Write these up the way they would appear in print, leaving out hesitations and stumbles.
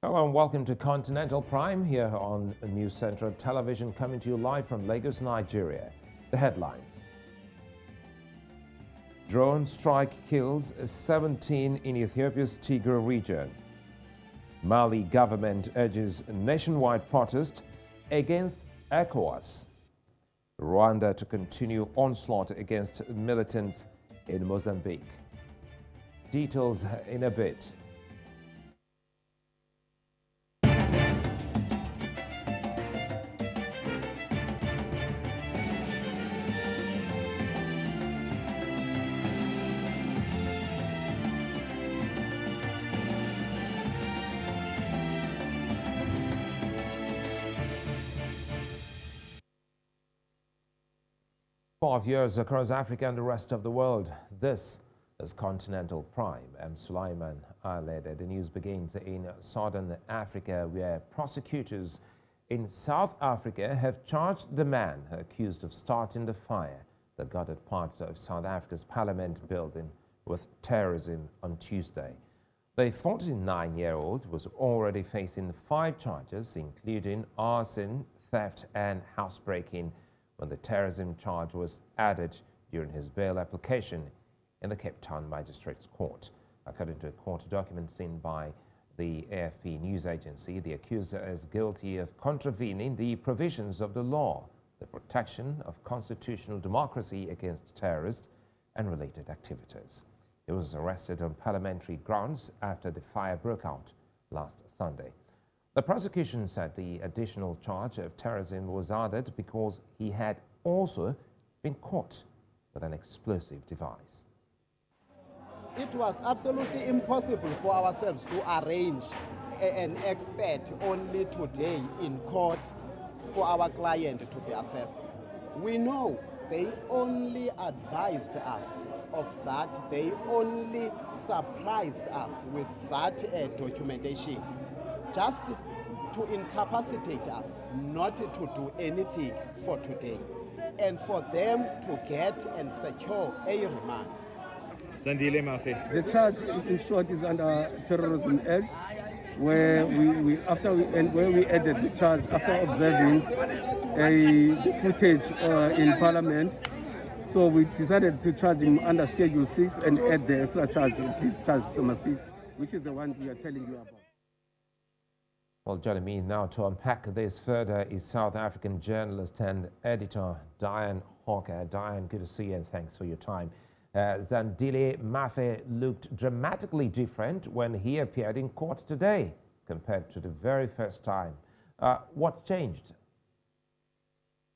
Hello and welcome to Continental Prime here on News Central Television, coming to you live from Lagos, Nigeria. The headlines. Drone strike kills 17 in Ethiopia's Tigray region. Mali government urges nationwide protest against ECOWAS. Rwanda to continue onslaught against militants in Mozambique. Details in a bit. Five years across Africa and the rest of the world. This is Continental Prime. I'm Sulaiman. Aledeh. The news begins in southern Africa, where prosecutors in South Africa have charged the man accused of starting the fire that gutted parts of South Africa's parliament building with terrorism on Tuesday. The 49-year-old was already facing 5 charges, including arson, theft, and housebreaking, when the terrorism charge was added during his bail application in the Cape Town Magistrates Court. According to a court document seen by the AFP news agency, the accuser is guilty of contravening the provisions of the law, the protection of constitutional democracy against terrorists and related activities. He was arrested on parliamentary grounds after the fire broke out last Sunday. The prosecution said the additional charge of terrorism was added because he had also been caught with an explosive device. It was absolutely impossible for ourselves to arrange an expert only today in court for our client to be assessed. We know they only advised us of that. They only surprised us with that documentation, just to incapacitate us not to do anything for today, and for them to get and secure a remand. The charge, in short, is under Terrorism Act, where we added the charge after observing the footage in Parliament. So we decided to charge him under Schedule 6 and add the extra charge, which is charge number 6, which is the one we are telling you about. Well, joining me now to unpack this further is South African journalist and editor Diane Hawker. Diane, good to see you and thanks for your time. Zandile Mafe looked dramatically different when he appeared in court today compared to the very first time. What changed?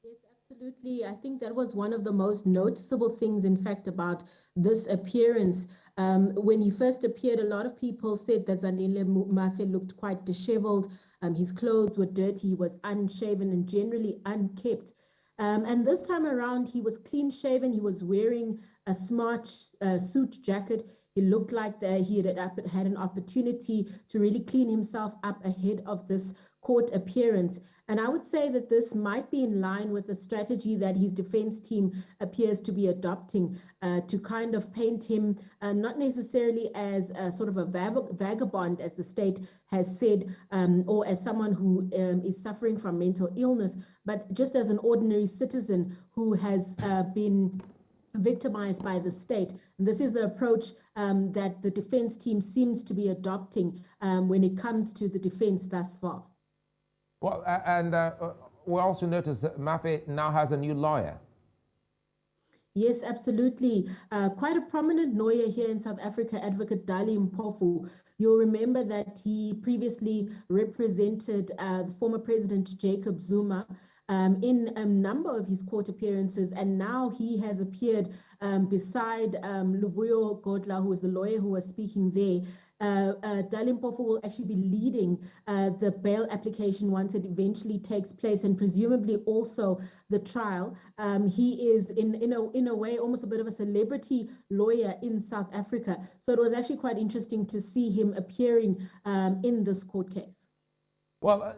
Yes, absolutely. I think that was one of the most noticeable things, in fact, about this appearance. When he first appeared, a lot of people said that Zandile Mafe looked quite disheveled. His clothes were dirty, he was unshaven and generally unkempt. And this time around, he was clean shaven. He was wearing a smart suit jacket. He looked like he had an opportunity to really clean himself up ahead of this court appearance. And I would say that this might be in line with the strategy that his defense team appears to be adopting, to kind of paint him not necessarily as a sort of a vagabond, as the state has said, or as someone who is suffering from mental illness, but just as an ordinary citizen who has been victimized by the state. And this is the approach that the defense team seems to be adopting when it comes to the defense thus far. Well, and we also noticed that Mafe now has a new lawyer. Yes, absolutely. Quite a prominent lawyer here in South Africa, Advocate Dali Mpofu. You'll remember that he previously represented the former President Jacob Zuma in a number of his court appearances, and now he has appeared beside Luvuyo Godla, who is the lawyer who was speaking there. Dali Mpofu will actually be leading the bail application once it eventually takes place, and presumably also the trial. He is in a way almost a bit of a celebrity lawyer in South Africa, so it was actually quite interesting to see him appearing in this court case. Well,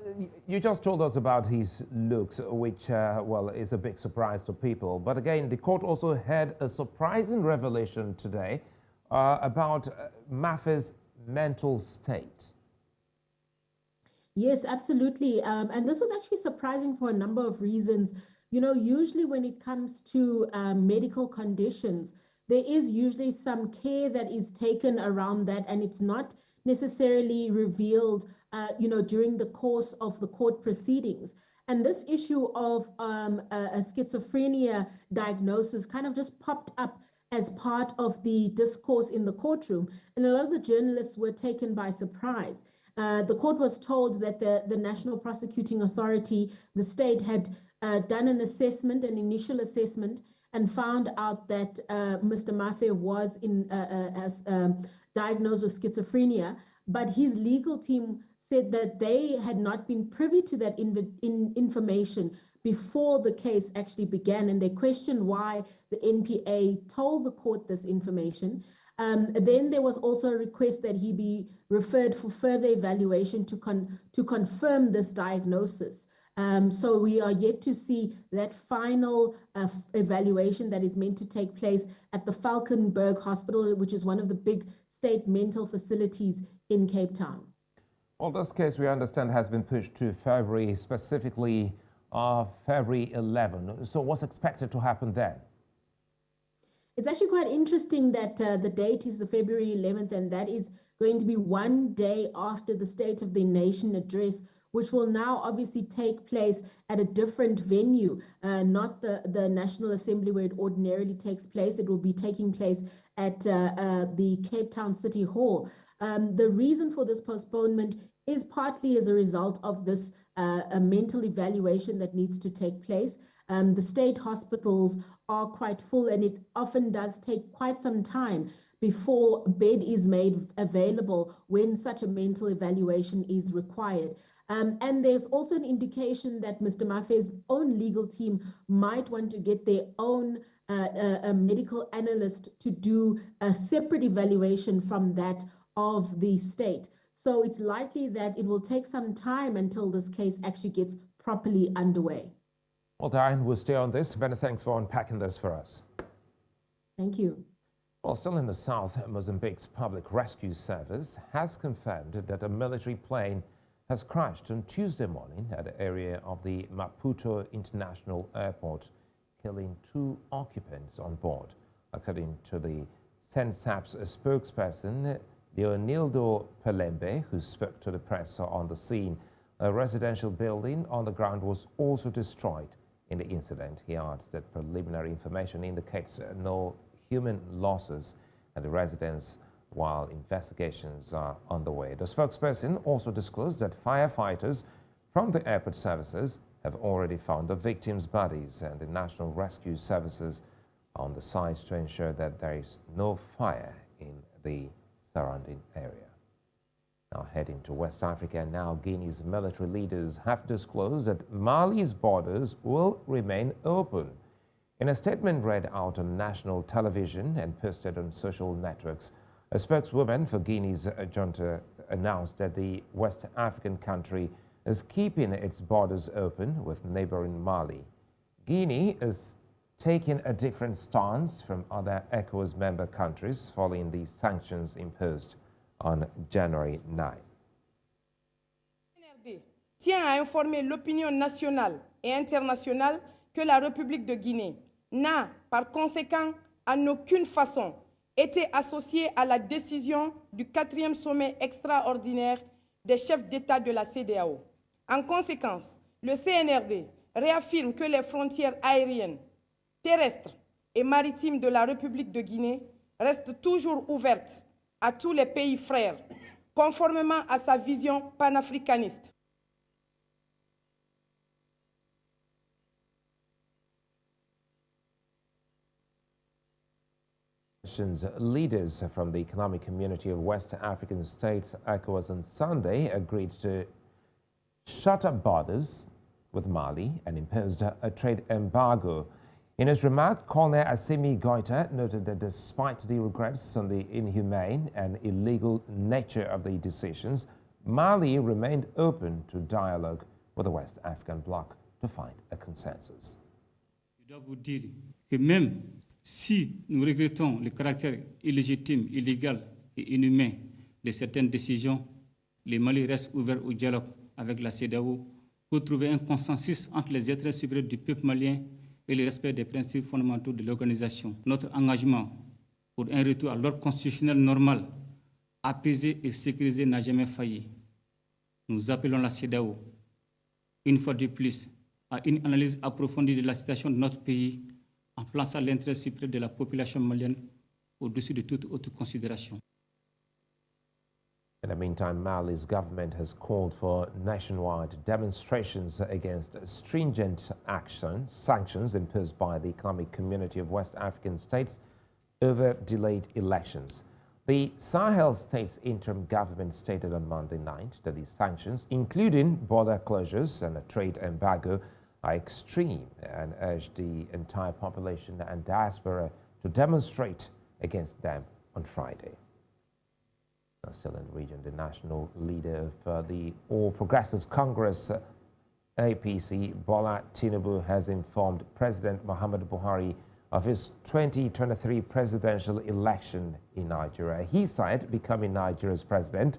you just told us about his looks, which, well, is a big surprise to people. But again, the court also had a surprising revelation today about Mafe's mental state. Yes, absolutely. And this was actually surprising for a number of reasons. You know, usually when it comes to medical conditions, there is usually some care that is taken around that, and it's not necessarily revealed, during the course of the court proceedings. And this issue of a schizophrenia diagnosis kind of just popped up as part of the discourse in the courtroom, and a lot of the journalists were taken by surprise. The court was told that the National Prosecuting Authority, the state, had done an assessment, an initial assessment, and found out that Mr. Mafe was diagnosed with schizophrenia, but his legal team said that they had not been privy to that information before the case actually began, and they questioned why the NPA told the court this information. Then there was also a request that he be referred for further evaluation to confirm this diagnosis. So we are yet to see that final evaluation that is meant to take place at the Valkenburg Hospital, which is one of the big state mental facilities in Cape Town. Well, this case, we understand, has been pushed to February, specifically February 11. So what's expected to happen then? It's actually quite interesting that the date is the February 11th, and that is going to be one day after the State of the Nation address, which will now obviously take place at a different venue, not the National Assembly where it ordinarily takes place. It will be taking place at the Cape Town City Hall. The reason for this postponement is partly as a result of this a mental evaluation that needs to take place. The state hospitals are quite full, and it often does take quite some time before a bed is made available when such a mental evaluation is required. And there's also an indication that Mr. Mafe's own legal team might want to get their own a medical analyst to do a separate evaluation from that of the state. So it's likely that it will take some time until this case actually gets properly underway. Well, Diane, we'll stay on this. Many thanks for unpacking this for us. Thank you. Well, still in the south, Mozambique's Public Rescue Service has confirmed that a military plane has crashed on Tuesday morning at the area of the Maputo International Airport, killing 2 occupants on board. According to the SENSAP's spokesperson, Leonildo Pelembe, who spoke to the press on the scene, a residential building on the ground was also destroyed in the incident. He adds that preliminary information indicates no human losses at the residence while investigations are underway. The spokesperson also disclosed that firefighters from the airport services have already found the victims' bodies, and the National Rescue Services on the site to ensure that there is no fire in the surrounding area. Now heading to West Africa, now Guinea's military leaders have disclosed that Mali's borders will remain open. In a statement read out on national television and posted on social networks, a spokeswoman for Guinea's junta announced that the West African country is keeping its borders open with neighboring Mali. Guinea is taking a different stance from other ECOWAS member countries following the sanctions imposed on January 9. NRD tient à informer l'opinion nationale et internationale que la République de Guinée n'a, par conséquent, en aucune façon été associée à la décision du 4e sommet extraordinaire des chefs d'État de la CEDEAO. En conséquence, le CNRD réaffirme que les frontières aériennes, terrestres et maritimes de la République de Guinée restent toujours ouvertes à tous les pays frères, conformément à sa vision panafricaniste. Leaders from the Economic Community of West African States, ECOWAS, on Sunday agreed to shut up borders with Mali and imposed a trade embargo. In his remark, Colonel Assimi Goïta noted that despite the regrets on the inhumane and illegal nature of the decisions, Mali remained open to dialogue with the West African bloc to find a consensus. Je dois vous dire que même si nous regrettons le caractère illégitime, illégal et inhumain de certaines décisions, le Mali reste ouvert au dialogue avec la CEDEAO pour trouver un consensus entre les intérêts supérieurs du peuple malien et le respect des principes fondamentaux de l'organisation. Notre engagement pour un retour à l'ordre constitutionnel normal, apaisé et sécurisé n'a jamais failli. Nous appelons la CEDEAO, une fois de plus, à une analyse approfondie de la situation de notre pays en plaçant l'intérêt supérieur de la population malienne au-dessus de toute autre considération. In the meantime, Mali's government has called for nationwide demonstrations against stringent sanctions imposed by the Economic Community of West African States over delayed elections. The Sahel States interim government stated on Monday night that these sanctions, including border closures and a trade embargo, are extreme and urged the entire population and diaspora to demonstrate against them on Friday. Now, still in the region, the national leader of the All Progressives Congress, APC, Bola Tinubu, has informed President Muhammadu Buhari of his 2023 presidential election in Nigeria. He said becoming Nigeria's president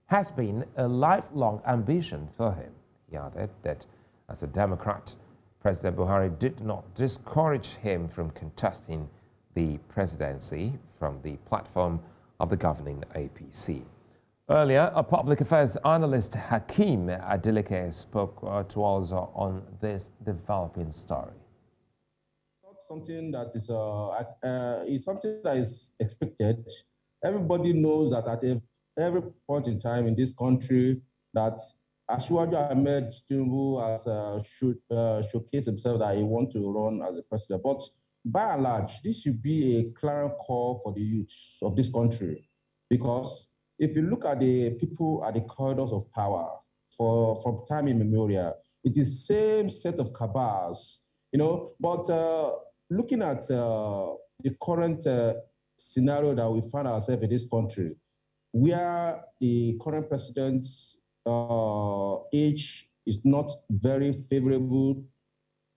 has been a lifelong ambition for him. He added that as a Democrat, President Buhari did not discourage him from contesting the presidency from the platform of the governing APC. Earlier, a public affairs analyst, Hakeem Adeleke, spoke to us on this developing story. Something that is something that is expected. Everybody knows that at every point in time in this country that Asiwaju Ahmed Tinubu should showcase himself that he wants to run as a president. But by and large, this should be a clarion call for the youth of this country, because if you look at the people at the corridors of power from time immemorial, it is the same set of cabals, you know. But looking at the current scenario that we find ourselves in this country, where the current president's age is not very favorable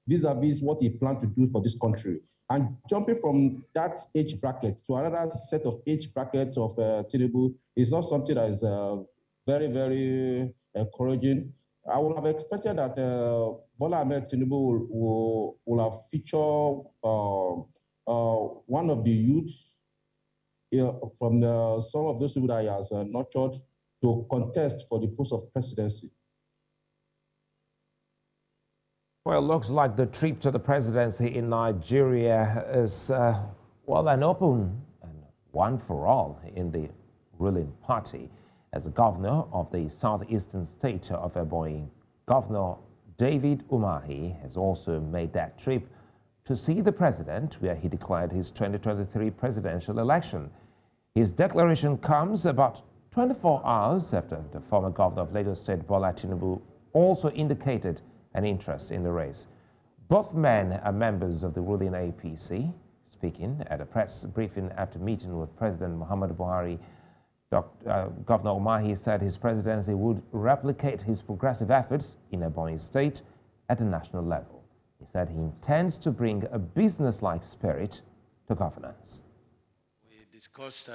vis-a-vis what he planned to do for this country. And jumping from that age bracket to another set of age brackets of Tinubu is not something that is very, very encouraging. I would have expected that Bola Ahmed Tinubu will have featured one of the youths from some of those people that he has nurtured to contest for the post of presidency. Well, it looks like the trip to the presidency in Nigeria is, well, an open and one for all in the ruling party. As the governor of the southeastern state of Ebonyi, Governor David Umahi has also made that trip to see the president, where he declared his 2023 presidential election. His declaration comes about 24 hours after the former governor of Lagos State, Bola Tinubu, also indicated an interest in the race. Both men are members of the ruling APC. Speaking at a press briefing after meeting with President Muhammadu Buhari, Governor Umahi said his presidency would replicate his progressive efforts in Ebonyi State at the national level. He said he intends to bring a business-like spirit to governance. We discussed,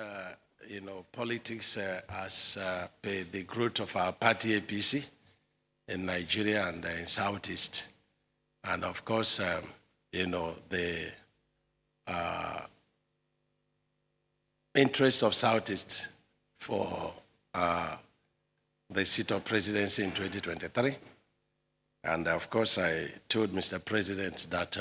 politics as per the growth of our party APC in Nigeria and in Southeast. And of course, the interest of Southeast for the seat of presidency in 2023. And of course, I told Mr. President that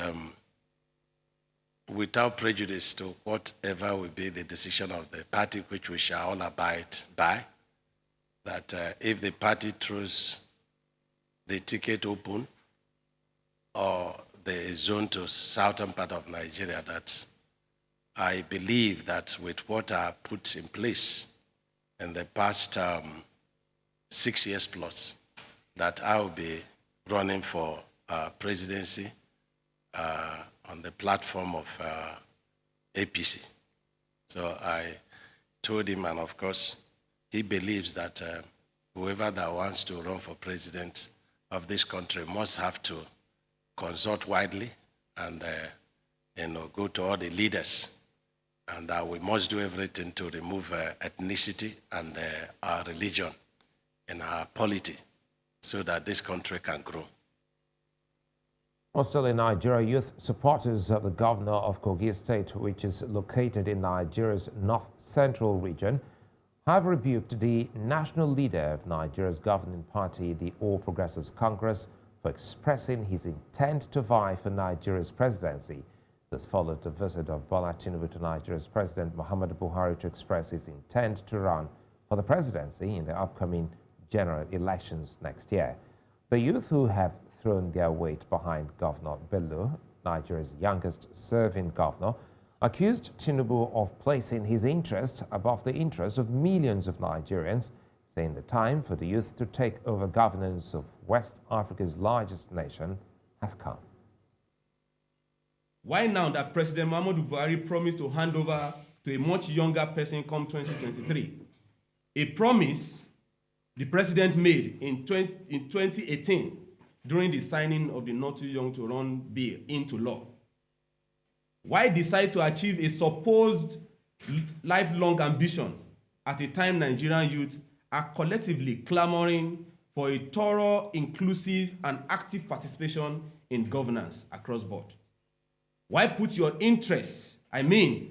without prejudice to whatever will be the decision of the party, which we shall all abide by, that if the party throws the ticket open or the zone to southern part of Nigeria, that I believe that with what I put in place in the past 6 years plus, that I will be running for presidency on the platform of APC. So I told him, and of course, he believes that whoever that wants to run for president of this country must have to consult widely and go to all the leaders, and that we must do everything to remove ethnicity and our religion in our polity, so that this country can grow. Well, still in Nigeria, youth supporters of the governor of Kogi State, which is located in Nigeria's north-central region, have rebuked the national leader of Nigeria's governing party, the All Progressives Congress, for expressing his intent to vie for Nigeria's presidency. This followed the visit of Bola Tinubu to Nigeria's President Muhammadu Buhari to express his intent to run for the presidency in the upcoming general elections next year. The youth, who have thrown their weight behind Governor Bello, Nigeria's youngest serving governor, accused Tinubu of placing his interest above the interests of millions of Nigerians, saying the time for the youth to take over governance of West Africa's largest nation has come. Why now that President Muhammadu Buhari promised to hand over to a much younger person come 2023? A promise the president made in 2018 during the signing of the Not Too Young to Run bill into law. Why decide to achieve a supposed lifelong ambition at a time Nigerian youth are collectively clamoring for a thorough, inclusive, and active participation in governance across board? Why put your interests, Aledeh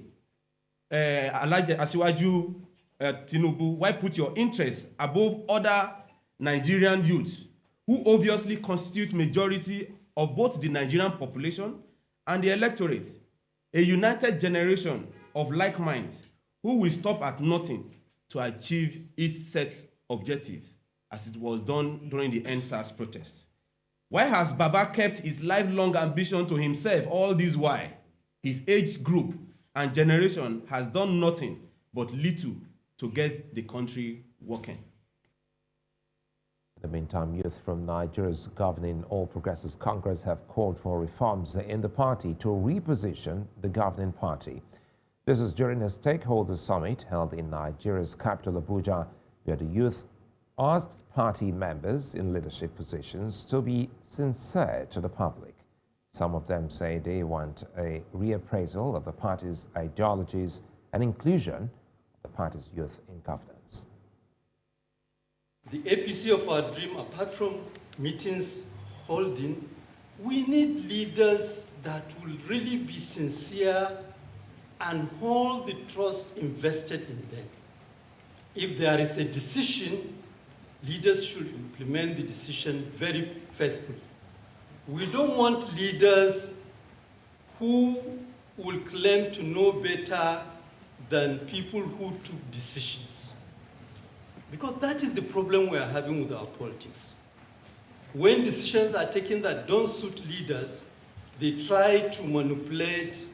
Asiwaju Tinubu, why put your interests above other Nigerian youths who obviously constitute majority of both the Nigerian population and the electorate, a united generation of like minds who will stop at nothing to achieve its set objective, as it was done during the NSAS protests? Why has Baba kept his lifelong ambition to himself all this while? His age group and generation has done nothing but little to get the country working. In the meantime, youth from Nigeria's governing All Progressives Congress have called for reforms in the party to reposition the governing party. This is during a stakeholder summit held in Nigeria's capital, Abuja, where the youth asked party members in leadership positions to be sincere to the public. Some of them say they want a reappraisal of the party's ideologies and inclusion of the party's youth in governance. The APC of our dream, apart from meetings holding, we need leaders that will really be sincere and hold the trust invested in them. If there is a decision, leaders should implement the decision very faithfully. We don't want leaders who will claim to know better than people who took decisions. Because that is the problem we are having with our politics. When decisions are taken that don't suit leaders, they try to manipulate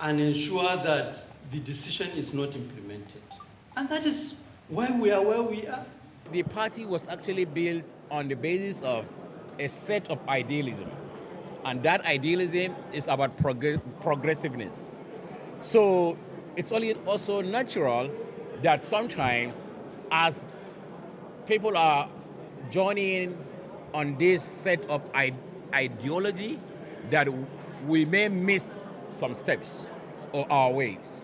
and ensure that the decision is not implemented. And that is why we are where we are. The party was actually built on the basis of a set of idealism. And that idealism is about progressiveness. So it's only also natural that sometimes as people are joining on this set of ideology, that we may miss some steps or our ways.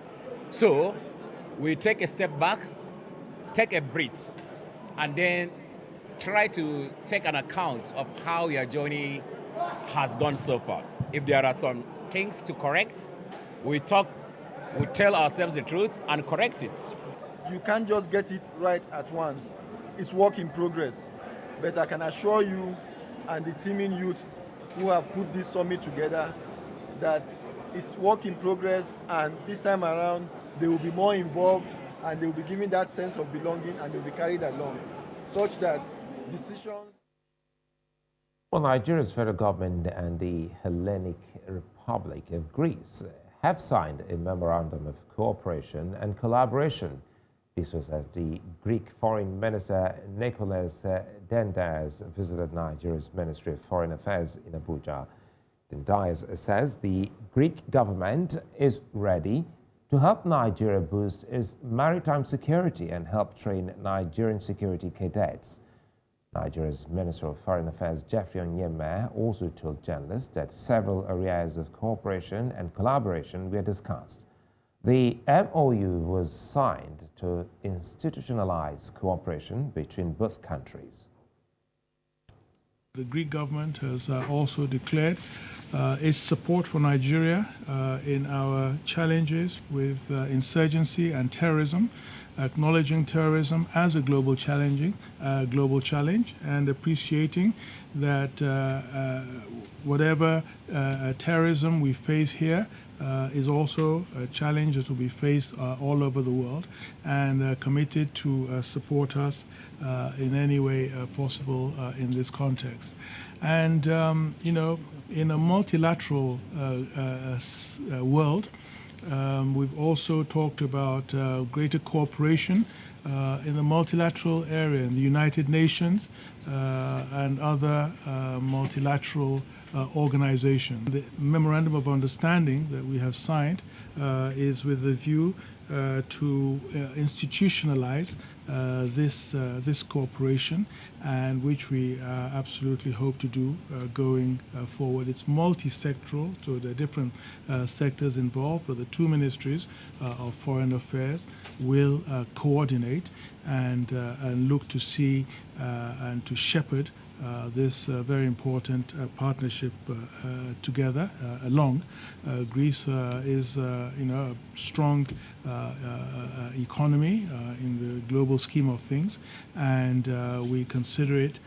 So we take a step back, take a breath, and then try to take an account of how your journey has gone so far. If there are some things to correct, we tell ourselves the truth and correct it. You can't just get it right at once. It's work in progress. But I can assure you and the teaming youth who have put this summit together that it's work in progress, and this time around they will be more involved and they will be given that sense of belonging and they will be carried along such that decisions. Well, Nigeria's federal government and the Hellenic Republic of Greece have signed a memorandum of cooperation and collaboration. This was as the Greek Foreign Minister Nicholas Dendias visited Nigeria's Ministry of Foreign Affairs in Abuja. Dendias says the Greek government is ready to help Nigeria boost its maritime security and help train Nigerian security cadets. Nigeria's Minister of Foreign Affairs Geoffrey Onyema also told journalists that several areas of cooperation and collaboration were discussed. The MOU was signed to institutionalize cooperation between both countries. The Greek government has also declared its support for Nigeria in our challenges with insurgency and terrorism, acknowledging terrorism as a global challenge and appreciating that whatever terrorism we face here is also a challenge that will be faced all over the world, and committed to support us in any way possible in this context. And, you know, in a multilateral world, we've also talked about greater cooperation in the multilateral area, in the United Nations and other multilateral organizations. The Memorandum of Understanding that we have signed is with a view to institutionalize this cooperation, and which we absolutely hope to do going forward. It's multi-sectoral, so there are different sectors involved, but the two ministries of Foreign Affairs will coordinate and look to see and to shepherd this very important partnership together along. Greece is you know, a strong economy in the global scheme of things, and we consider it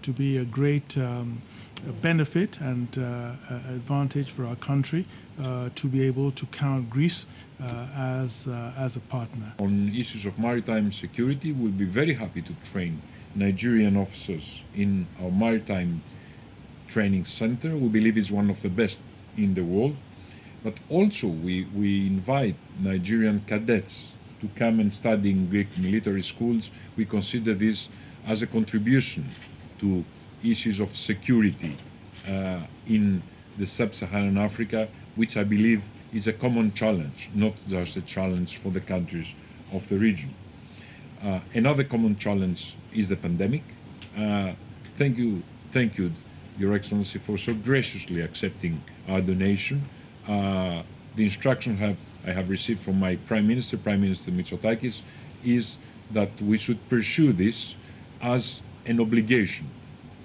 to be a great benefit and advantage for our country to be able to count Greece as a partner. On issues of maritime security, we'll be very happy to train Nigerian officers in our maritime training center. We believe it's one of the best in the world. But also we invite Nigerian cadets to come and study in Greek military schools. We consider this as a contribution to issues of security in the sub-Saharan Africa, which I believe is a common challenge, not just a challenge for the countries of the region. Another common challenge is the pandemic. Thank you, Your Excellency, for so graciously accepting our donation. The instruction I have received from my Prime Minister Mitsotakis, is that we should pursue this as an obligation,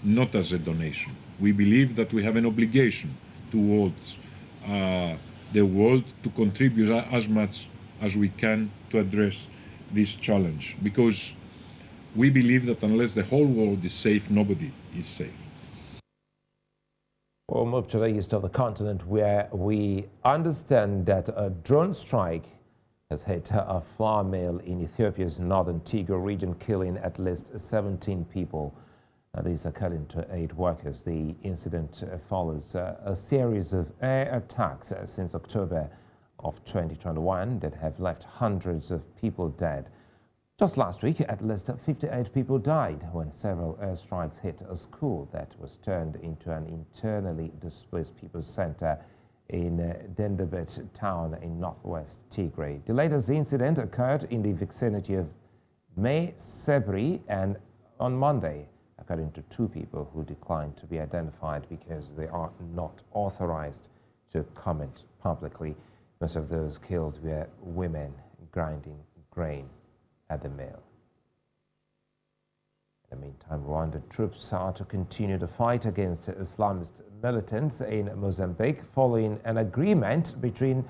not as a donation. We believe that we have an obligation towards the world to contribute as much as we can to address this challenge, because we believe that unless the whole world is safe, nobody is safe. We'll move to the east of the continent, where we understand that a drone strike has hit a flour mill in Ethiopia's northern Tigray region, killing at least 17 people. These according to aid workers. The incident follows a series of air attacks since October of 2021 that have left hundreds of people dead. Just last week, at least 58 people died when several airstrikes hit a school that was turned into an internally displaced people's center in Dendebet town in northwest Tigray. The latest incident occurred in the vicinity of May Sebri and on Monday, according to two people who declined to be identified because they are not authorized to comment publicly. Most of those killed were women grinding grain at the mill. In the meantime, Rwandan troops are to continue the fight against Islamist militants in Mozambique following an agreement between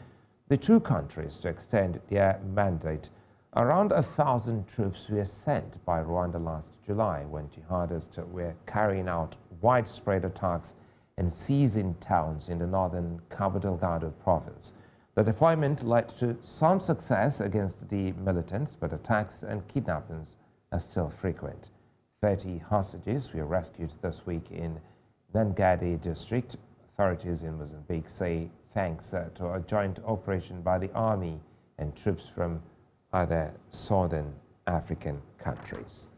the two countries to extend their mandate. Around 1,000 troops were sent by Rwanda last July when jihadists were carrying out widespread attacks and seizing towns in the northern Cabo Delgado province. The deployment led to some success against the militants, but attacks and kidnappings are still frequent. 30 hostages were rescued this week in Nangadi district. Authorities in Mozambique say thanks to a joint operation by the army and troops from other southern African countries.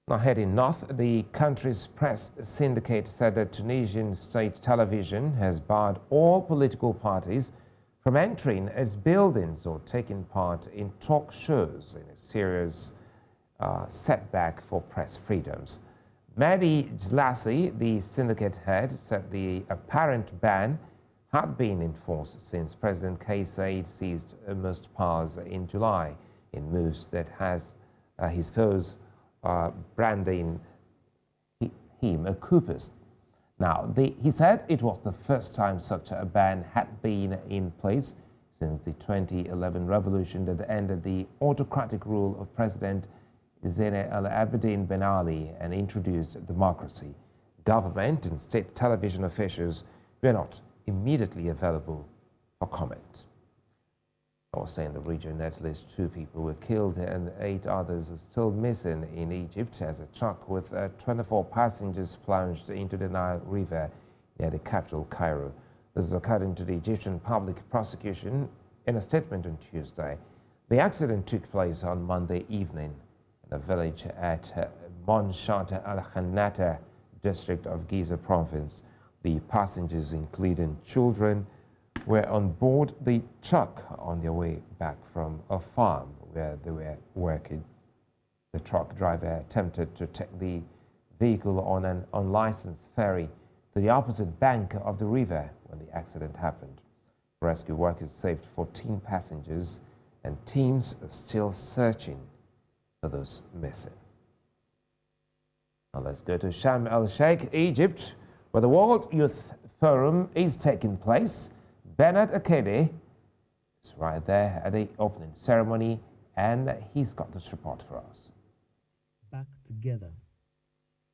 Now heading north, the country's press syndicate said that Tunisian state television has barred all political parties from entering its buildings or taking part in talk shows, in a serious setback for press freedoms. Mehdi Jlassi, the syndicate head, said the apparent ban had been in force since President Kais Saied seized most powers in July, in moves that has his foes branding him a coupist. Now, he said it was the first time such a ban had been in place since the 2011 revolution that ended the autocratic rule of President Zine Al Abidine Ben Ali and introduced democracy. Government and state television officials were not immediately available for comment. Also in the region, at least 2 people were killed and 8 others are still missing in Egypt as a truck with 24 passengers plunged into the Nile River near the capital, Cairo. This is according to the Egyptian public prosecution in a statement on Tuesday. The accident took place on Monday evening in a village at Monshat al-Khanata district of Giza province. The passengers, including children, were on board the truck on their way back from a farm where they were working. The truck driver attempted to take the vehicle on an unlicensed ferry to the opposite bank of the river when the accident happened. Rescue workers saved 14 passengers and teams are still searching for those missing. Now let's go to Sharm el-Sheikh, Egypt, where the World Youth Forum is taking place. Bernard Akedeh is right there at the opening ceremony, and he's got this report for us. Back together.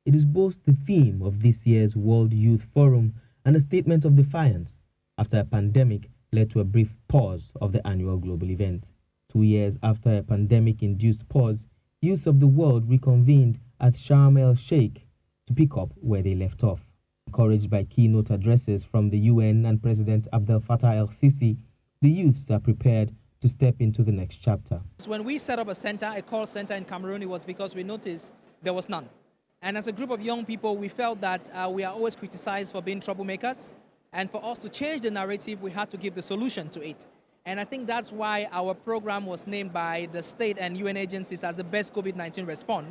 It is both the theme of this year's World Youth Forum and a statement of defiance after a pandemic led to a brief pause of the annual global event. 2 years after a pandemic-induced pause, youth of the world reconvened at Sharm el-Sheikh to pick up where they left off. Encouraged by keynote addresses from the UN and President Abdel Fattah el-Sisi, the youths are prepared to step into the next chapter. When we set up a call center in Cameroon, it was because we noticed there was none. And as a group of young people, we felt that we are always criticized for being troublemakers. And for us to change the narrative, we had to give the solution to it. And I think that's why our program was named by the state and UN agencies as the best COVID-19 response.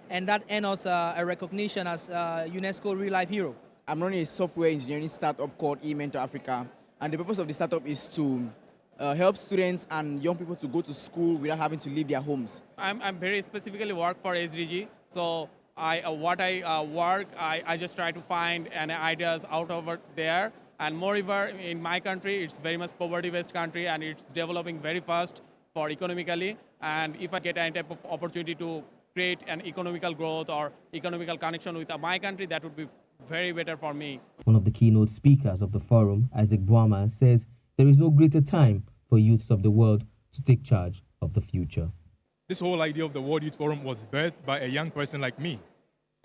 And that earned us a recognition as UNESCO Real Life Hero. I'm running a software engineering startup called eMentor Africa, and the purpose of the startup is to help students and young people to go to school without having to leave their homes. I'm very specifically work for SDG, so I just try to find ideas out over there, and moreover in my country it's very much poverty-based country and it's developing very fast for economically, and if I get any type of opportunity to create an economical growth or economical connection with my country, that would be very better for me. One of the keynote speakers of the forum, Isaac Boama, says there is no greater time for youths of the world to take charge of the future. This whole idea of the World Youth Forum was birthed by a young person like me.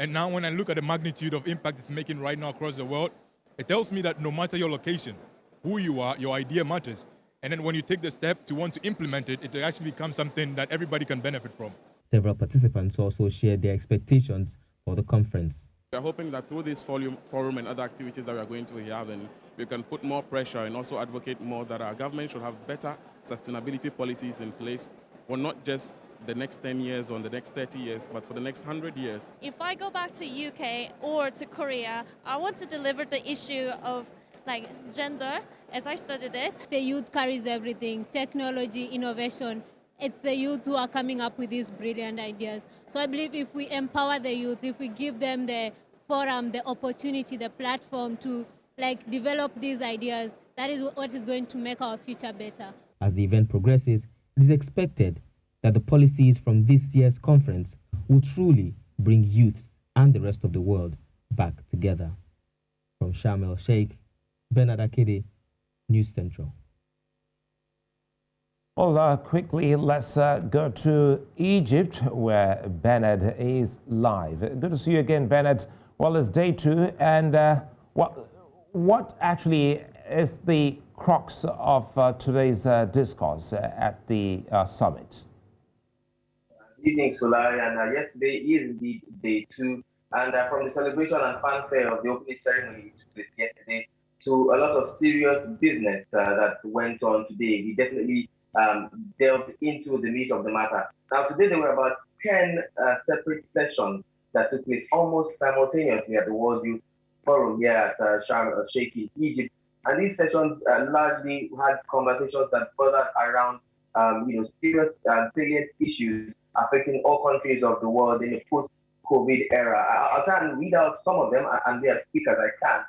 And now when I look at the magnitude of impact it's making right now across the world, it tells me that no matter your location, who you are, your idea matters. And then when you take the step to want to implement it, it actually becomes something that everybody can benefit from. Several participants also shared their expectations for the conference. We are hoping that through this forum and other activities that we are going to have, then we can put more pressure and also advocate more that our government should have better sustainability policies in place for not just the next 10 years or the next 30 years, but for the next 100 years. If I go back to UK or to Korea, I want to deliver the issue of gender as I studied it. The youth carries everything, technology, innovation. It's the youth who are coming up with these brilliant ideas. So I believe if we empower the youth, if we give them the forum, the opportunity, the platform to develop these ideas, that is what is going to make our future better. As the event progresses, it is expected that the policies from this year's conference will truly bring youths and the rest of the world back together. From Sharm el-Sheikh, Bernard Akedeh, News Central. Well, quickly, let's go to Egypt, where Bernard is live. Good to see you again, Bernard. Well, it's day 2, and what actually is the crux of today's discourse at the summit? Good evening, Sulaiman. And yesterday is indeed day 2, and from the celebration and fanfare of the opening ceremony which took place yesterday to a lot of serious business that went on today, we definitely delved into the meat of the matter. Now, today there were about 10 separate sessions that took place almost simultaneously at the World Youth Forum here at Sharm el-Sheikh in Egypt. And these sessions largely had conversations that furthered around serious salient issues affecting all countries of the world in a post COVID era. I'll try and read out some of them and be as quick as I can,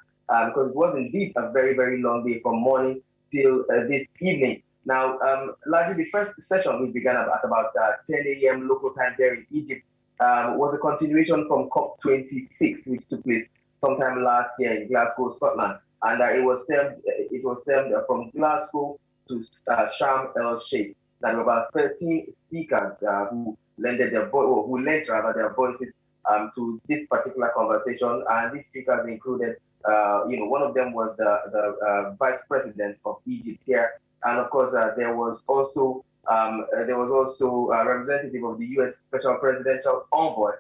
because it was indeed a very, very long day from morning till this evening. Now, largely the first session, which began at about 10 a.m. local time there in Egypt, was a continuation from COP26, which took place sometime last year in Glasgow, Scotland. And it was termed from Glasgow to Sharm el Sheikh. There were about 13 speakers who lent their voices to this particular conversation. And these speakers included, one of them was the Vice President of Egypt here, and of course there was also a representative of the U.S. Special Presidential Envoy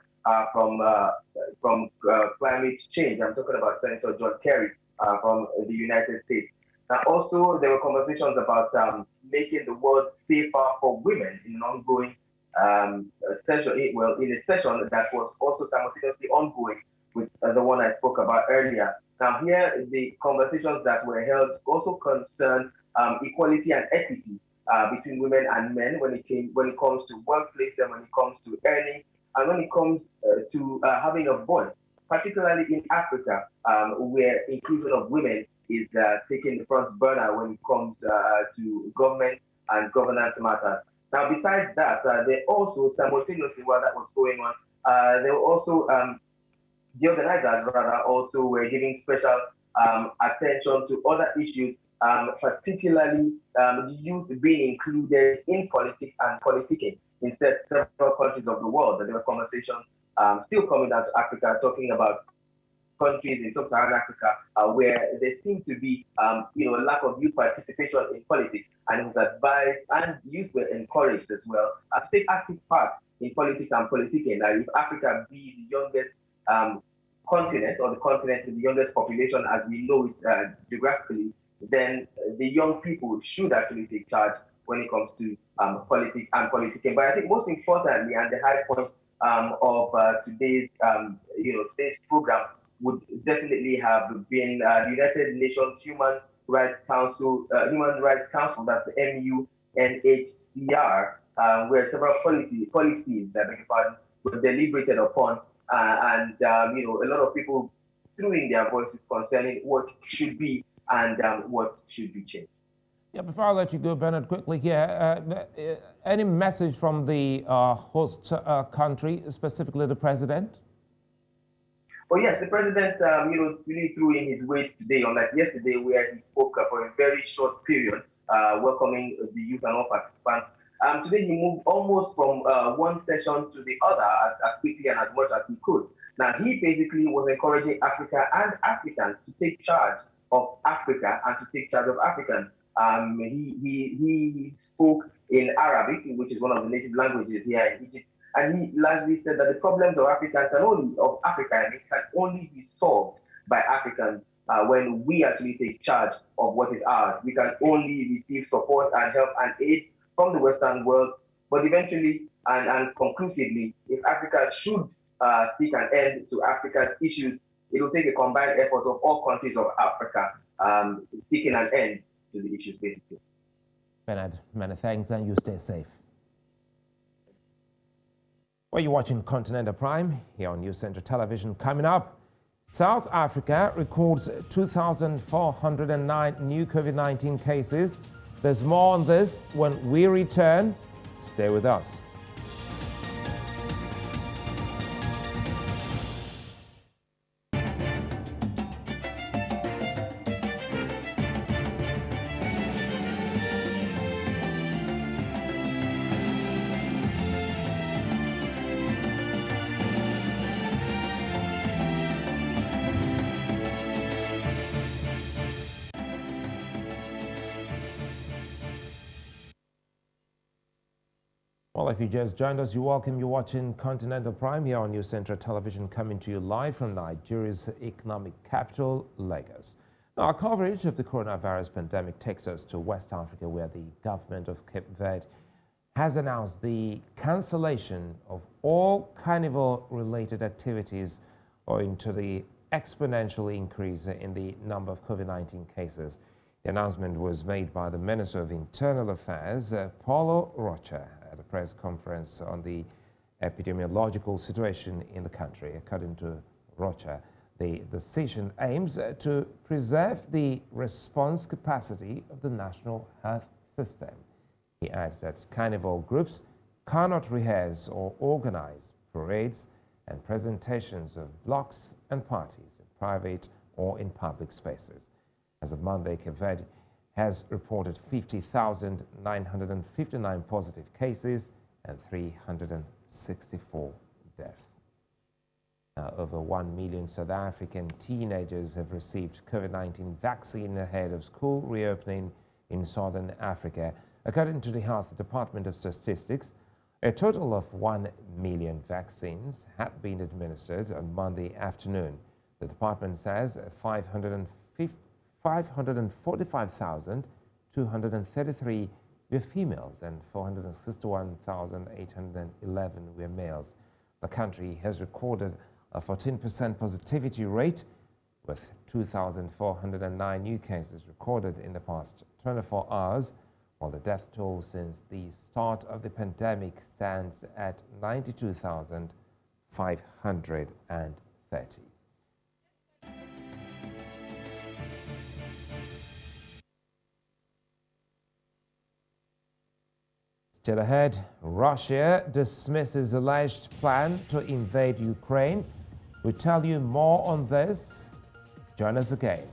from climate change. I'm talking about Senator John Kerry from the United States. Also, there were conversations about making the world safer for women in an ongoing session. In a session that was also simultaneously ongoing with the one I spoke about earlier. Now, here the conversations that were held also concerned equality and equity between women and men when it comes to workplace and when it comes to earning and when it comes to having a voice, particularly in Africa, where inclusion of women is taking the front burner when it comes to government and governance matters. Now, besides that, they also simultaneously, while that was going on, they were also the organizers also were giving special attention to other issues, particularly the youth being included in politics and politicking in several countries of the world. There were conversations still coming down to Africa, talking about countries in sub-Saharan Africa where there seemed to be a lack of youth participation in politics, and it was advised and youth were encouraged as well to take active part in politics and politicking. Now, if Africa be the youngest continent, or the continent with the youngest population as we know it geographically, then the young people should actually take charge when it comes to politics and politicking. But I think most importantly, and the high point of today's program would definitely have been the United Nations Human Rights Council, that's the UNHCR, where several policies, were deliberated upon, and a lot of people threw in their voices concerning what should be and what should be changed. Yeah, before I let you go, Bernard, quickly here, any message from the host country, specifically the president? Well, yes, the president, really threw in his weight today, unlike yesterday, where he spoke for a very short period, welcoming the youth and all participants. Today, he moved almost from one session to the other as quickly and as much as he could. Now, he basically was encouraging Africa and Africans to take charge of Africa and to take charge of Africans. He spoke in Arabic, which is one of the native languages here in Egypt, and he largely said that the problems of Africa can only be solved by Africans when we actually take charge of what is ours. We can only receive support and help and aid from the Western world, but eventually and conclusively, if Africa should seek an end to Africa's issues, it will take a combined effort of all countries of Africa seeking an end to the issues, basically. Bernard, many thanks, and you stay safe. Well, you're watching Continental Prime here on News Center Television. Coming up, South Africa records 2,409 new COVID-19 cases. There's more on this when we return. Stay with us. Well, if you just joined us, you're welcome. You're watching Continental Prime here on News Central Television, coming to you live from Nigeria's economic capital, Lagos. Now, our coverage of the coronavirus pandemic takes us to West Africa, where the government of Cape Verde has announced the cancellation of all carnival-related activities owing to the exponential increase in the number of COVID-19 cases. The announcement was made by the Minister of Internal Affairs, Paulo Rocha, at a press conference on the epidemiological situation in the country. According to Rocha, the decision aims to preserve the response capacity of the national health system. He adds that carnival groups cannot rehearse or organize parades and presentations of blocks and parties in private or in public spaces. As of Monday, Cape Verde has reported 50,959 positive cases and 364 deaths. Over 1 million South African teenagers have received COVID-19 vaccine ahead of school reopening in Southern Africa. According to the Health Department of Statistics, a total of 1 million vaccines had been administered on Monday afternoon. The department says 545,233 were females and 461,811 were males. The country has recorded a 14% positivity rate, with 2,409 new cases recorded in the past 24 hours, while the death toll since the start of the pandemic stands at 92,530. Still ahead, Russia dismisses alleged plan to invade Ukraine. We'll tell you more on this. Join us again.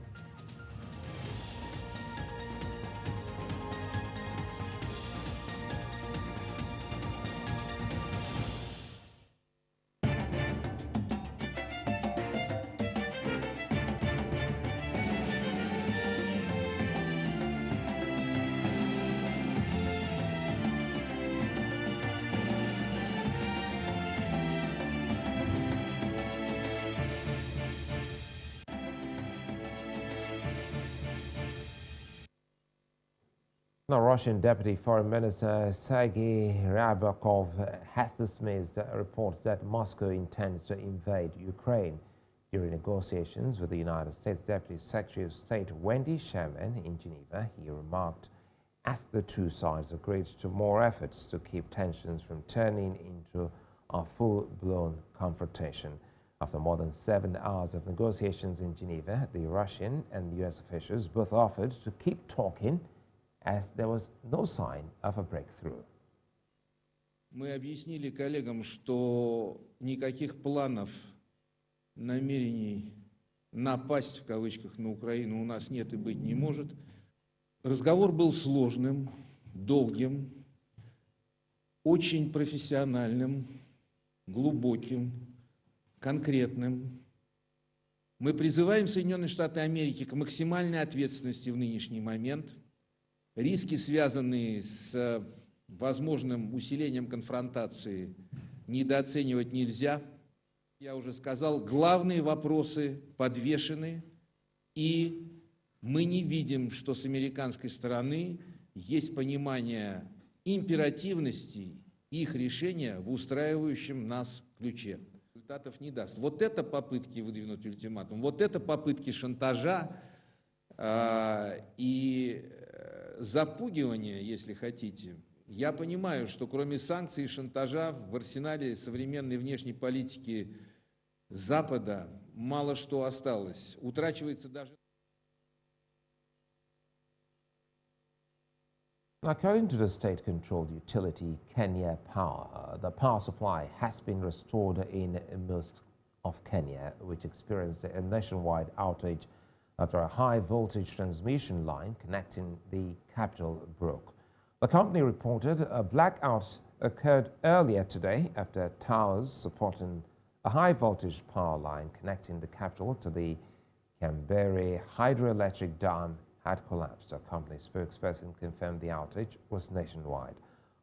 Now, Russian Deputy Foreign Minister Sergei Ryabkov has dismissed reports that Moscow intends to invade Ukraine. During negotiations with the United States Deputy Secretary of State Wendy Sherman in Geneva, he remarked, as the two sides agreed to more efforts to keep tensions from turning into a full-blown confrontation. After more than 7 hours of negotiations in Geneva, the Russian and U.S. officials both offered to keep talking, as there was no sign of a breakthrough. Мы объяснили коллегам, что никаких планов, намерений напасть в кавычках на Украину у нас нет и быть не может. Разговор был сложным, долгим, очень профессиональным, глубоким, конкретным. Мы призываем Соединенные Штаты Америки к максимальной ответственности в нынешний момент. Риски, связанные с возможным усилением конфронтации, недооценивать нельзя. Я уже сказал, главные вопросы подвешены, и мы не видим, что с американской стороны есть понимание императивности их решения в устраивающем нас ключе. Результатов не даст. Вот это попытки выдвинуть ультиматум, вот это попытки шантажа и запугивания, если хотите. Я понимаю, что кроме санкций и шантажа в арсенале современной внешней политики Запада мало что осталось. Утрачивается даже... According to the state-controlled utility Kenya Power, the power supply has been restored in most of Kenya, which experienced a nationwide outage after a high-voltage transmission line connecting the capital broke. The company reported a blackout occurred earlier today after towers supporting a high-voltage power line connecting the capital to the Kambere hydroelectric dam had collapsed. A company spokesperson confirmed the outage was nationwide.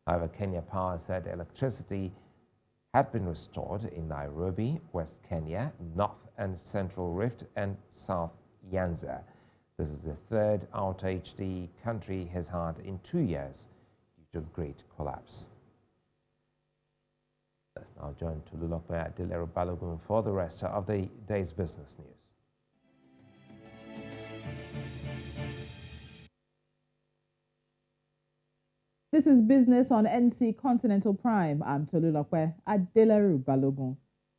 However, Kenya Power said electricity had been restored in Nairobi, West Kenya, North and Central Rift, and South Nyanza. This is the third outage the country has had in 2 years due to great collapse. Let's now join Tululokwe Adilero Balogun for the rest of the day's business news. This is Business on NC Continental Prime. I'm Tolulokwe Adeleru Balogun.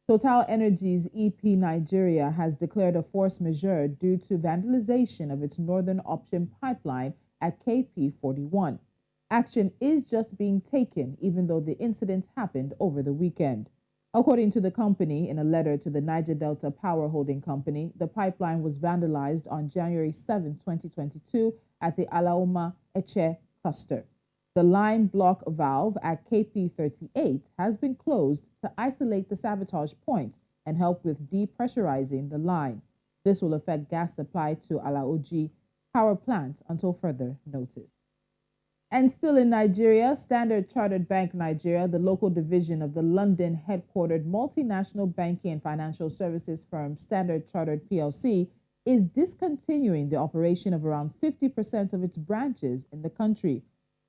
Total Energies EP Nigeria has declared a force majeure due to vandalization of its northern option pipeline at KP41. Action is just being taken, even though the incidents happened over the weekend. According to the company, in a letter to the Niger Delta Power Holding Company, the pipeline was vandalized on January 7, 2022 at the Alaoma Eche cluster. The line block valve at KP38 has been closed to isolate the sabotage point and help with depressurizing the line. This will affect gas supply to Alaoji power plant until further notice. And still in Nigeria, Standard Chartered Bank Nigeria, the local division of the London headquartered multinational banking and financial services firm Standard Chartered PLC, is discontinuing the operation of around 50% of its branches in the country.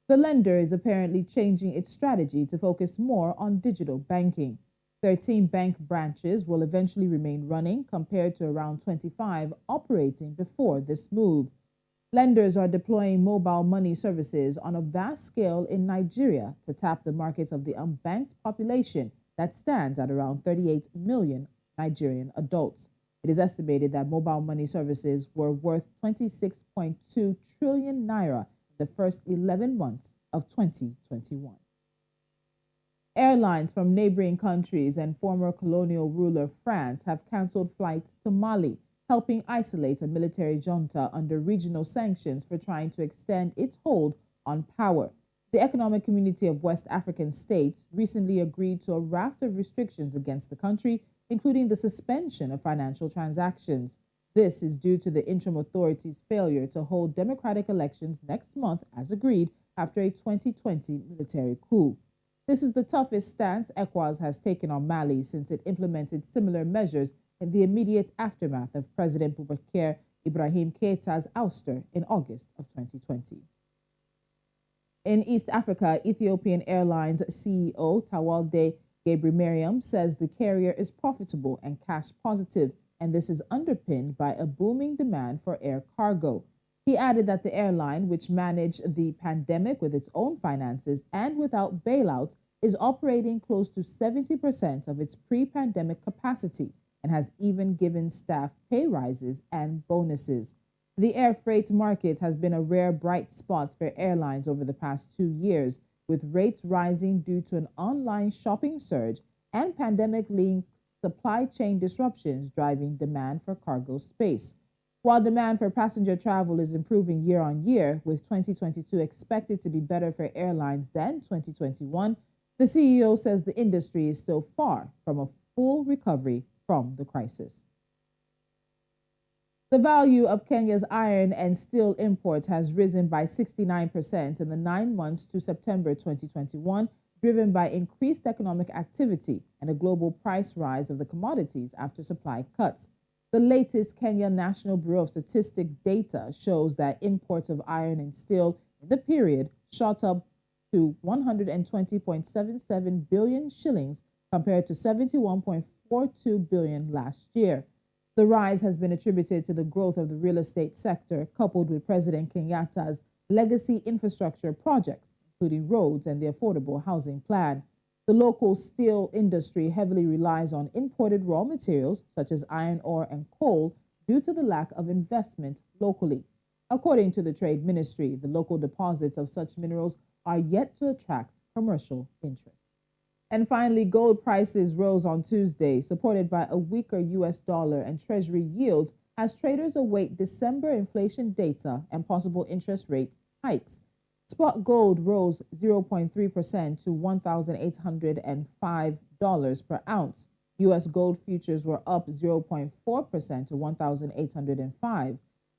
The lender is apparently changing its strategy to focus more on digital banking. 13 bank branches will eventually remain running compared to around 25 operating before this move. Lenders are deploying mobile money services on a vast scale in Nigeria to tap the markets of the unbanked population that stands at around 38 million Nigerian adults. It is estimated that mobile money services were worth 26.2 trillion naira the first 11 months of 2021. Airlines from neighboring countries and former colonial ruler France have canceled flights to Mali, helping isolate a military junta under regional sanctions for trying to extend its hold on power. The Economic Community of West African States recently agreed to a raft of restrictions against the country, including the suspension of financial transactions. This is due to the interim authority's failure to hold democratic elections next month as agreed after a 2020 military coup. This is the toughest stance ECOWAS has taken on Mali since it implemented similar measures in the immediate aftermath of President Boubacar Ibrahim Keita's ouster in August of 2020. In East Africa, Ethiopian Airlines CEO Tawalde Gebremariam says the carrier is profitable and cash positive, and this is underpinned by a booming demand for air cargo. He added that the airline, which managed the pandemic with its own finances and without bailouts, is operating close to 70% of its pre-pandemic capacity and has even given staff pay rises and bonuses. The air freight market has been a rare bright spot for airlines over the past 2 years, with rates rising due to an online shopping surge and pandemic-linked supply chain disruptions driving demand for cargo space. While demand for passenger travel is improving year on year, with 2022 expected to be better for airlines than 2021, the CEO says the industry is still far from a full recovery from the crisis. The value of Kenya's iron and steel imports has risen by 69% in the 9 months to September 2021, driven by increased economic activity and a global price rise of the commodities after supply cuts. The latest Kenya National Bureau of Statistics data shows that imports of iron and steel in the period shot up to 120.77 billion shillings compared to 71.42 billion last year. The rise has been attributed to the growth of the real estate sector, coupled with President Kenyatta's legacy infrastructure projects, including roads and the affordable housing plan. The local steel industry heavily relies on imported raw materials such as iron ore and coal due to the lack of investment locally. According to the Trade Ministry, the local deposits of such minerals are yet to attract commercial interest. And finally, gold prices rose on Tuesday, supported by a weaker U.S. dollar and Treasury yields as traders await December inflation data and possible interest rate hikes. Spot gold rose 0.3% to $1,805 per ounce. U.S. gold futures were up 0.4% to $1,805.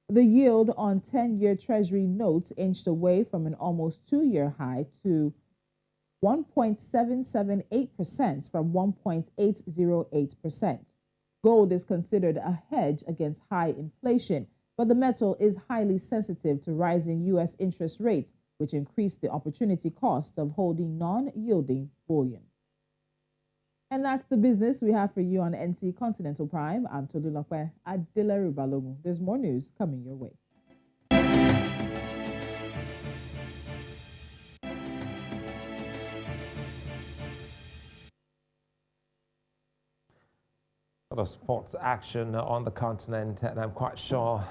The yield on 10-year Treasury notes inched away from an almost 2-year high to 1.778% from 1.808%. Gold is considered a hedge against high inflation, but the metal is highly sensitive to rising U.S. interest rates, which increase the opportunity cost of holding non-yielding bullion. And that's the business we have for you on NC Continental Prime. I'm Tolulokwe Adeleru Balogun. There's more news coming your way. A lot of sports action on the continent, and I'm quite sure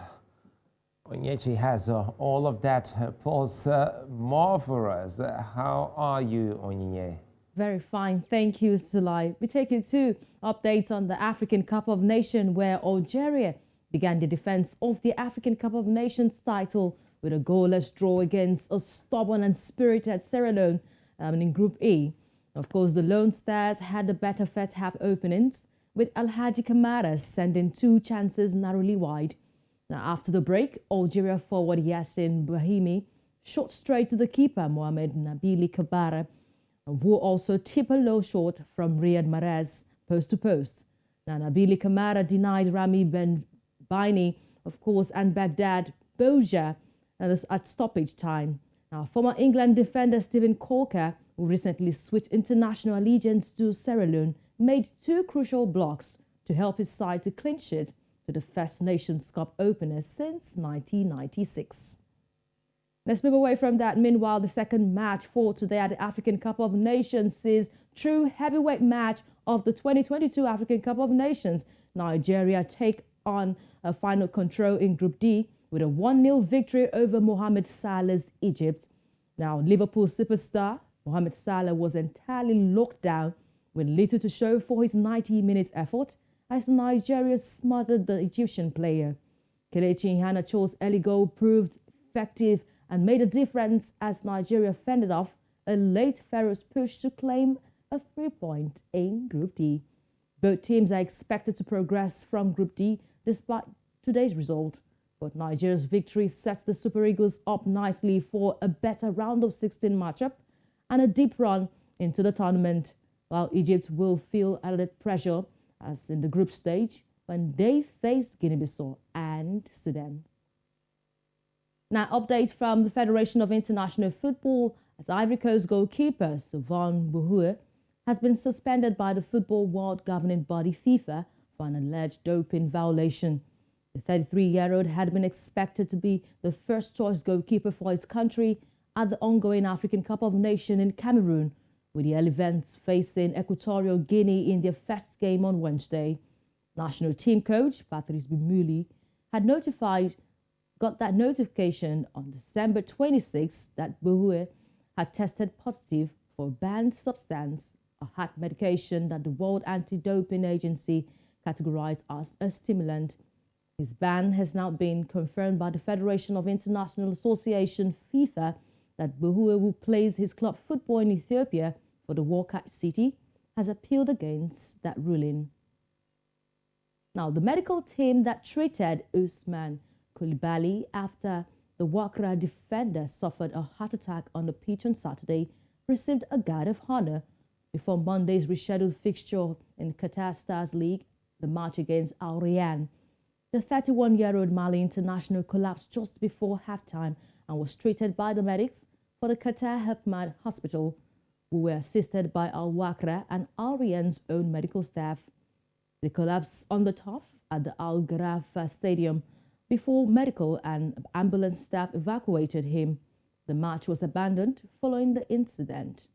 Onyechi has all of that plus more for us. How are you, Onyinye? Very fine. Thank you, Sulai. We take you to updates on the African Cup of Nations, where Algeria began the defense of the African Cup of Nations title with a goalless draw against a stubborn and spirited Sierra Leone in Group E. Of course, the Lone Stars had the better first half openings, with Alhaji Kamara sending two chances narrowly wide. Now, after the break, Algeria forward Yassin Brahimi shot straight to the keeper, Mohamed Nabili Kabara, who also tipped a low shot from Riyad Mahrez post to post. Now, Nabili Kamara denied Rami Ben Baini, of course, and Baghdad Boja at stoppage time. Now, former England defender Stephen Corker, who recently switched international allegiance to Sierra Leone, made two crucial blocks to help his side to clinch it to the first Nations Cup opener since 1996. Let's move away from that. Meanwhile, the second match for today at the African Cup of Nations is true heavyweight match of the 2022 African Cup of Nations. Nigeria take on a final control in Group D with a 1-0 victory over Mohamed Salah's Egypt. Now, Liverpool superstar Mohamed Salah was entirely locked down with little to show for his 90-minute effort as Nigeria smothered the Egyptian player. Kelechi Iheanacho's early goal proved effective and made a difference as Nigeria fended off a late Pharaoh's push to claim a 3-point in Group D. Both teams are expected to progress from Group D despite today's result, but Nigeria's victory sets the Super Eagles up nicely for a better round of 16 matchup and a deep run into the tournament, while Egypt will feel added pressure as in the group stage when they face Guinea-Bissau and Sudan. Now, update from the Federation of International Football as Ivory Coast goalkeeper Sylvain Bouhoua has been suspended by the Football World Governing Body FIFA for an alleged doping violation. The 33-year-old had been expected to be the first-choice goalkeeper for his country at the ongoing African Cup of Nations in Cameroon, with the Elephants facing Equatorial Guinea in their first game on Wednesday. National team coach Patrice Bimuli had got that notification on December 26 that Bouhoua had tested positive for a banned substance, a heart medication that the World Anti-Doping Agency categorized as a stimulant. His ban has now been confirmed by the Federation of International Association, FIFA, that Bouhoua, who plays his club football in Ethiopia for the Warkat City, has appealed against that ruling. Now, the medical team that treated Usman Koulibaly after the Wakra defender suffered a heart attack on the pitch on Saturday received a guard of honor before Monday's rescheduled fixture in Qatar Stars League, the match against Al Rayyan. The 31-year-old Mali international collapsed just before halftime and was treated by the medics for the Qatar Hepmad Hospital, who were assisted by Al Wakra and Al Rayyan's own medical staff. They collapsed on the turf at the Al Gharafa Stadium before medical and ambulance staff evacuated him. The match was abandoned following the incident.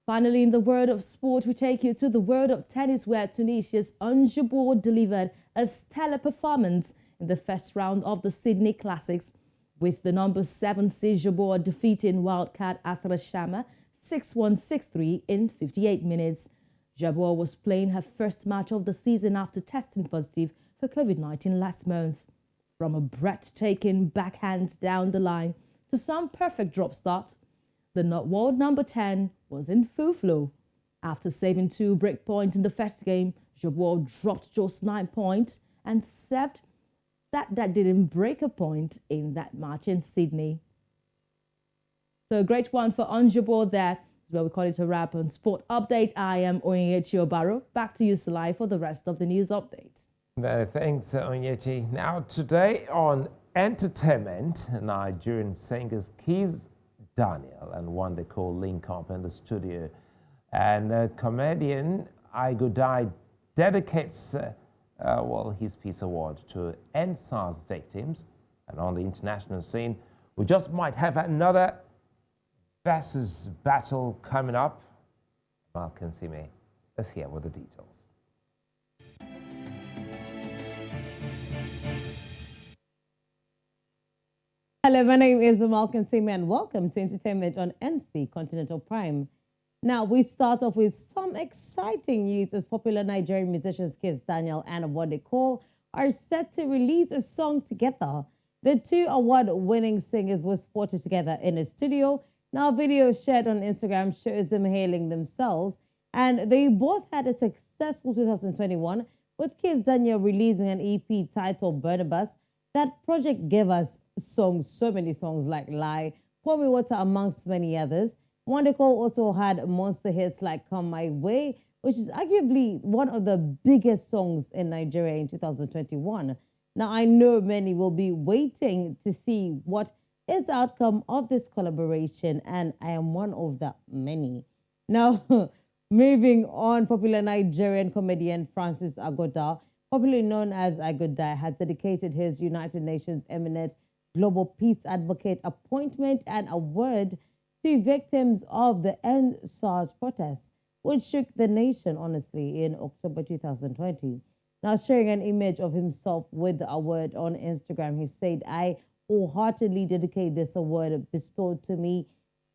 Finally, in the world of sport, we take you to the world of tennis, where Tunisia's Anjou delivered a stellar performance in the first round of the Sydney Classics, with the number 7 seed Jabeur defeating wildcard Asra Shama 6-1, 6-3 in 58 minutes. Jabeur was playing her first match of the season after testing positive for COVID-19 last month. From a breathtaking backhand down the line to some perfect drop starts, the world number 10 was in full flow. After saving 2 break points in the first game, Jabeur dropped just 9 points and served that didn't break a point in that match in Sydney. So a great one for Anjou there. That's where we call it a wrap on Sport Update. I am Onyechi Obaro. Back to you, Salai, for the rest of the news updates. Thanks, Onyechi. Now, today on entertainment, Nigerian singers Kiz Daniel and one they call link up in the studio, and comedian Igodai dedicates his Peace Award to NSAS victims. And on the international scene, we just might have another versus battle coming up. Mark Nsime is here with the details. Hello, my name is Malcolm Seaman and welcome to Entertainment on NC Continental Prime. Now, we start off with some exciting news as popular Nigerian musicians Kiss Daniel and What They Call are set to release a song together. The two award-winning singers were spotted together in a studio. Now, a video shared on Instagram shows them hailing themselves, and they both had a successful 2021 with Kiss Daniel releasing an EP titled Barnabas. That project gave us songs, so many songs like Lie, Pour Me Water, amongst many others. Wonderful also had monster hits like Come My Way, which is arguably one of the biggest songs in Nigeria in 2021. Now, I know many will be waiting to see what is the outcome of this collaboration, and I am one of the many. Now, moving on, popular Nigerian comedian Francis Agoda, popularly known as Agoda, has dedicated his United Nations Eminent Global Peace Advocate appointment and award to victims of the End SARS protests, which shook the nation, honestly, in October 2020. Now, sharing an image of himself with the award on Instagram, he said, I wholeheartedly dedicate this award bestowed to me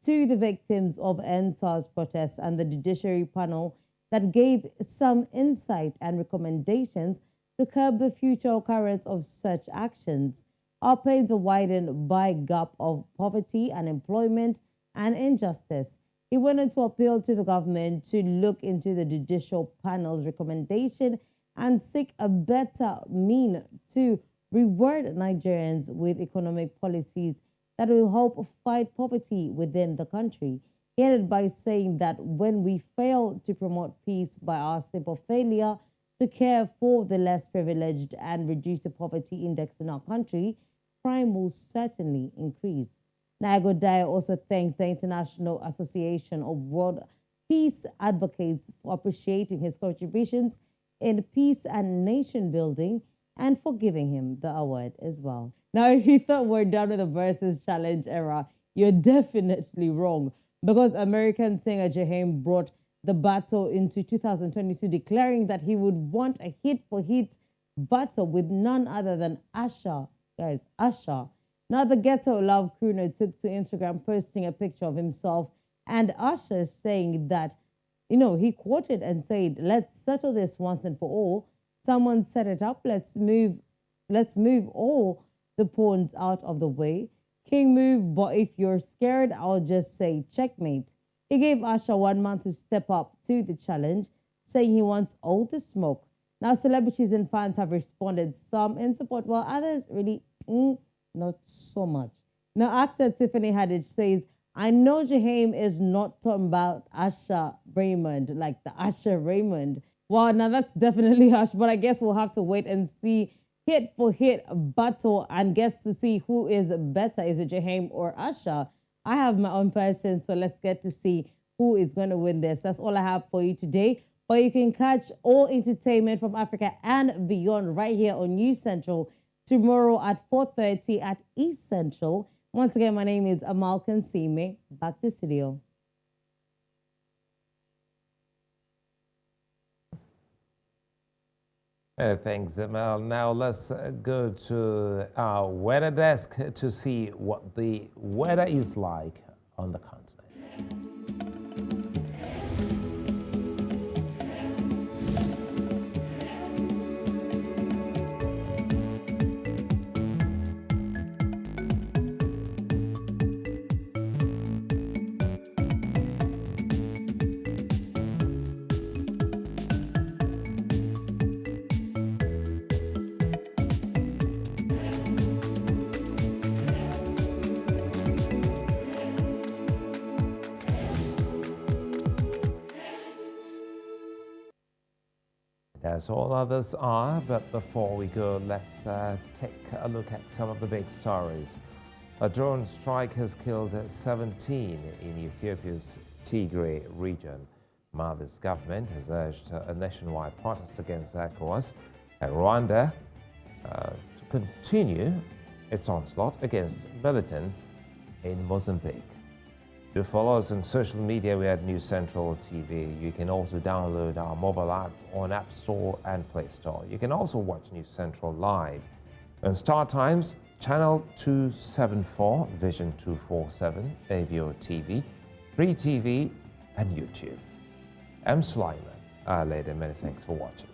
to the victims of End SARS protests and the judiciary panel that gave some insight and recommendations to curb the future occurrence of such actions. Our pains are widened by gap of poverty, unemployment, and injustice. He went on to appeal to the government to look into the judicial panel's recommendation and seek a better mean to reward Nigerians with economic policies that will help fight poverty within the country. He ended by saying that when we fail to promote peace by our simple failure to care for the less privileged and reduce the poverty index in our country, crime will certainly increase. Nagodai also thanked the International Association of World Peace Advocates for appreciating his contributions in peace and nation building and for giving him the award as well. Now, if you thought we're done with the Versus Challenge era, you're definitely wrong, because American singer Jaheim brought the battle into 2022, declaring that he would want a hit-for-hit battle with none other than Usher. Guys, Usher. Now, the Ghetto Love crooner took to Instagram posting a picture of himself and Usher saying that, he quoted and said, let's settle this once and for all. Someone set it up. Let's move all the pawns out of the way. King move, but if you're scared, I'll just say checkmate. He gave Usher 1 month to step up to the challenge, saying he wants all the smoke. Now, celebrities and fans have responded, some in support, while others really not so much. Now, actor Tiffany Haddish says, I know Jaheim is not talking about Usher Raymond, like the Usher Raymond. Well, now that's definitely harsh, but I guess we'll have to wait and see hit for hit battle and guess to see who is better. Is it Jaheim or Usher? I have my own person, so let's get to see who is going to win this. That's all I have for you today. But you can catch all entertainment from Africa and beyond right here on News Central tomorrow at 4:30 at East Central. Once again, my name is Amal Kansime. Back to studio. Thanks, Amal. Now let's go to our weather desk to see what the weather is like on the continent. As all others are, but before we go, let's take a look at some of the big stories. A drone strike has killed 17 in Ethiopia's Tigray region. Mali's government has urged a nationwide protest against ECOWAS and Rwanda to continue its onslaught against militants in Mozambique. To follow us on social media, we are at News Central TV. You can also download our mobile app on App Store and Play Store. You can also watch News Central live on Star Times Channel 274, Vision 247, Avio TV, Free TV, and YouTube. I'm Sulaiman. Aledeh, many thanks for watching.